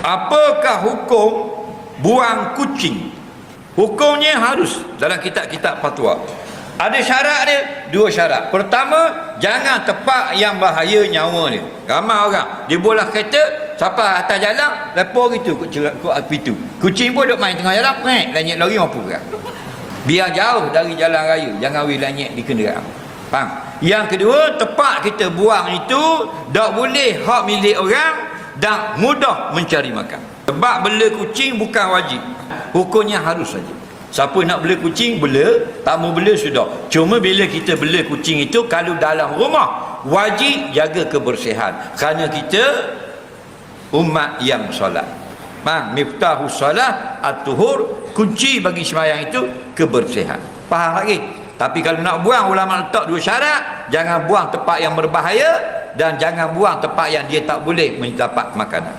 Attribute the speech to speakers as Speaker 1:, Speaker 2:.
Speaker 1: Apakah hukum buang kucing? Hukumnya harus dalam kitab-kitab fatwa. Ada syarat dia, 2 syarat. Pertama, jangan tempat yang bahaya nyawa dia. Ramai orang dia bola kereta sampai atas jalan, lepas gitu kot pintu. Kucing pun duk main tengah jalan, lanyek lari mampu kan. Biar jauh dari jalan raya, jangan we lanyek di kenderaan. Faham? Yang kedua, tempat kita buang itu tak boleh hak milik orang dan mudah mencari makan. Sebab bela kucing bukan wajib, hukumnya harus saja. Siapa nak bela kucing, bela. Tak mau bela sudah. Cuma bila kita bela kucing itu, kalau dalam rumah, wajib jaga kebersihan. Kerana kita umat yang solat. Miftahus solat at-tuhur, kunci bagi sembahyang itu kebersihan. Faham lagi? Tapi kalau nak buang, ulama letak 2 syarat. Jangan buang tempat yang berbahaya dan jangan buang tempat yang dia tak boleh mendapat makanan.